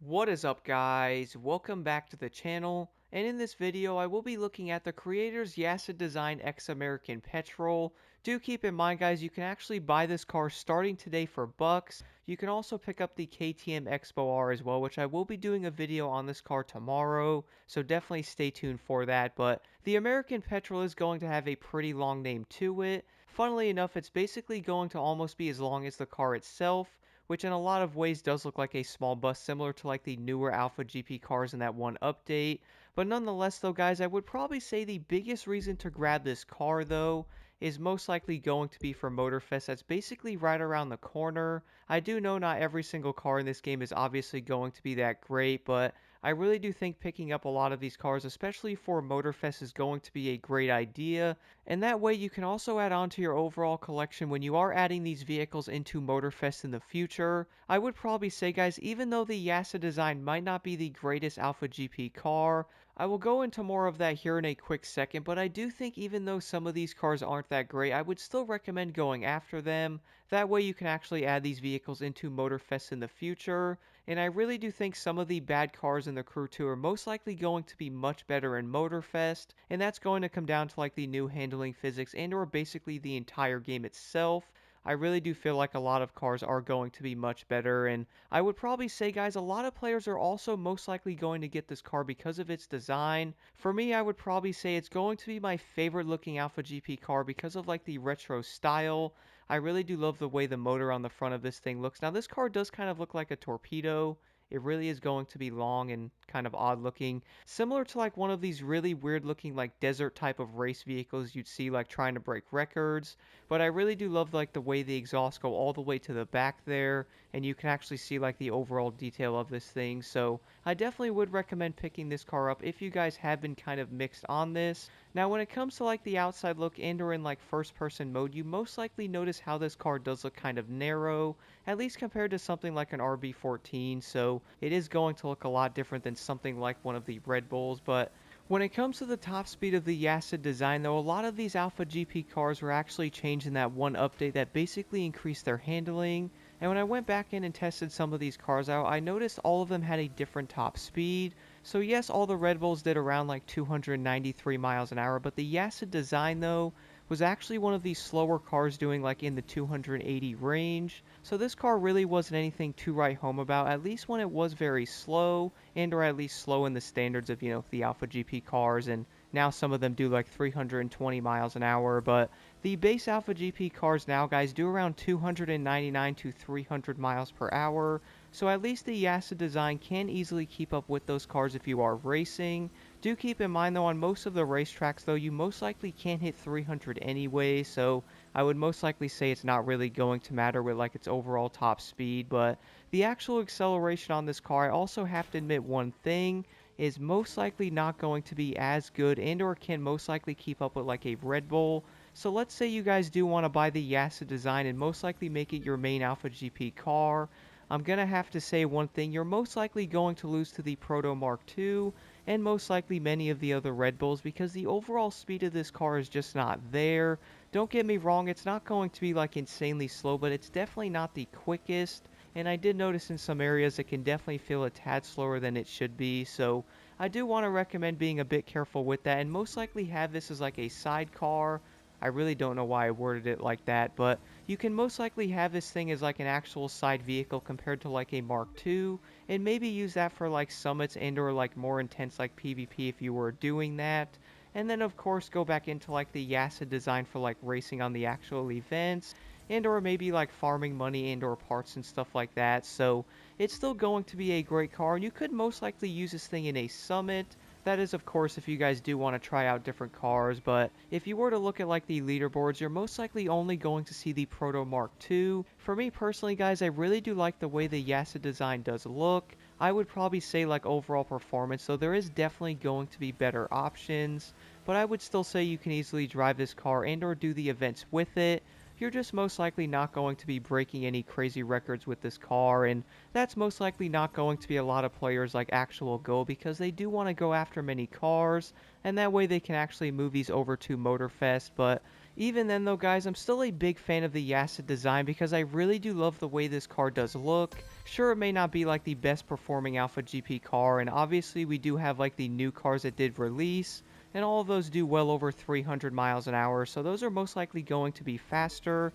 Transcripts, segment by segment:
What is up, guys? Welcome back to the channel, and in this video I will be looking at the creator's YasidDESIGN X American Petrol. Do keep in mind, guys, you can actually buy this car starting today for bucks. You can also pick up the KTM Expo R as well, which I will be doing a video on this car tomorrow, so definitely stay tuned for that. But the American Petrol is going to have a pretty long name to it. Funnily enough, it's basically going to almost be as long as the car itself, which in a lot of ways does look like a small bus, similar to like the newer Alpha GP cars in that one update. But nonetheless, though, guys, I would probably say the biggest reason to grab this car, though, is most likely going to be for Motorfest. That's basically right around the corner. I do know not every single car in this game is obviously going to be that great, but I really do think picking up a lot of these cars, especially for Motorfest, is going to be a great idea. And that way you can also add on to your overall collection when you are adding these vehicles into Motorfest in the future. I would probably say, guys, even though the YasidDESIGN might not be the greatest Alpha GP car, I will go into more of that here in a quick second, but I do think even though some of these cars aren't that great, I would still recommend going after them. That way you can actually add these vehicles into Motorfest in the future. And I really do think some of the bad cars in the Crew 2 are most likely going to be much better in Motorfest, and that's going to come down to like the new handling physics and or basically the entire game itself. I really do feel like a lot of cars are going to be much better, and I would probably say, guys, a lot of players are also most likely going to get this car because of its design. For me, I would probably say it's going to be my favorite looking Alpha GP car because of like the retro style. I really do love the way the motor on the front of this thing looks. Now, this car does kind of look like a torpedo. It really is going to be long and kind of odd looking, similar to like one of these really weird looking like desert type of race vehicles you'd see like trying to break records. But I really do love like the way the exhausts go all the way to the back there, and you can actually see like the overall detail of this thing. So I definitely would recommend picking this car up if you guys have been kind of mixed on this. Now when it comes to like the outside look and or in like first person mode, you most likely notice how this car does look kind of narrow, at least compared to something like an RB14, so it is going to look a lot different than something like one of the Red Bulls. But when it comes to the top speed of the YasidDESIGN, though, a lot of these Alpha GP cars were actually changed in that one update that basically increased their handling. And when I went back in and tested some of these cars out, I noticed all of them had a different top speed. So yes, all the Red Bulls did around like 293 miles an hour, but the YasidDESIGN, though, was actually one of these slower cars doing like in the 280 range. So this car really wasn't anything to write home about, at least when it was very slow, and or at least slow in the standards of, the Alpha GP cars, and now some of them do like 320 miles an hour, but the base Alpha GP cars now, guys, do around 299 to 300 miles per hour, so at least the YasidDESIGN can easily keep up with those cars if you are racing. Do keep in mind, though, on most of the racetracks, though, you most likely can't hit 300 anyway, so I would most likely say it's not really going to matter with like its overall top speed. But the actual acceleration on this car, I also have to admit one thing, is most likely not going to be as good and or can most likely keep up with like a Red Bull. So let's say you guys do want to buy the YasidDESIGN and most likely make it your main Alpha GP car. I'm going to have to say one thing, you're most likely going to lose to the Proto Mark II and most likely many of the other Red Bulls because the overall speed of this car is just not there. Don't get me wrong, it's not going to be like insanely slow, but it's definitely not the quickest. And I did notice in some areas it can definitely feel a tad slower than it should be, so I do want to recommend being a bit careful with that and most likely have this as like a sidecar. I really don't know why I worded it like that, but you can most likely have this thing as like an actual side vehicle compared to like a Mark II, and maybe use that for like summits and or like more intense like PvP if you were doing that. And then of course go back into like the YasidDESIGN for like racing on the actual events, and or maybe like farming money and or parts and stuff like that. So it's still going to be a great car, and you could most likely use this thing in a summit. That is, of course, if you guys do want to try out different cars, but if you were to look at like the leaderboards, you're most likely only going to see the Proto Mark II. For me personally, guys, I really do like the way the YasidDESIGN does look. I would probably say like overall performance, so there is definitely going to be better options, but I would still say you can easily drive this car and or do the events with it. You're just most likely not going to be breaking any crazy records with this car, and that's most likely not going to be a lot of players like actual goal because they do want to go after many cars, and that way they can actually move these over to Motorfest. But Even then though guys, I'm still a big fan of the YasidDESIGN because I really do love the way this car does look. Sure, it may not be like the best performing Alpha GP car, and obviously we do have like the new cars that did release, and all of those do well over 300 miles an hour, so those are most likely going to be faster.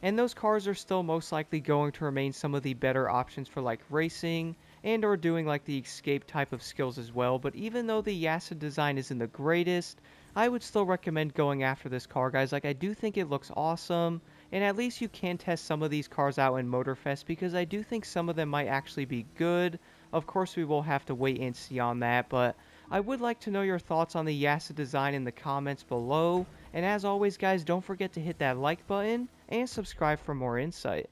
And those cars are still most likely going to remain some of the better options for like racing and or doing like the escape type of skills as well. But even though the YasidDESIGN isn't the greatest, I would still recommend going after this car, guys. Like, I do think it looks awesome, and at least you can test some of these cars out in Motorfest because I do think some of them might actually be good. Of course, we will have to wait and see on that, but I would like to know your thoughts on the YasidDESIGN in the comments below. And as always, guys, don't forget to hit that like button and subscribe for more insight.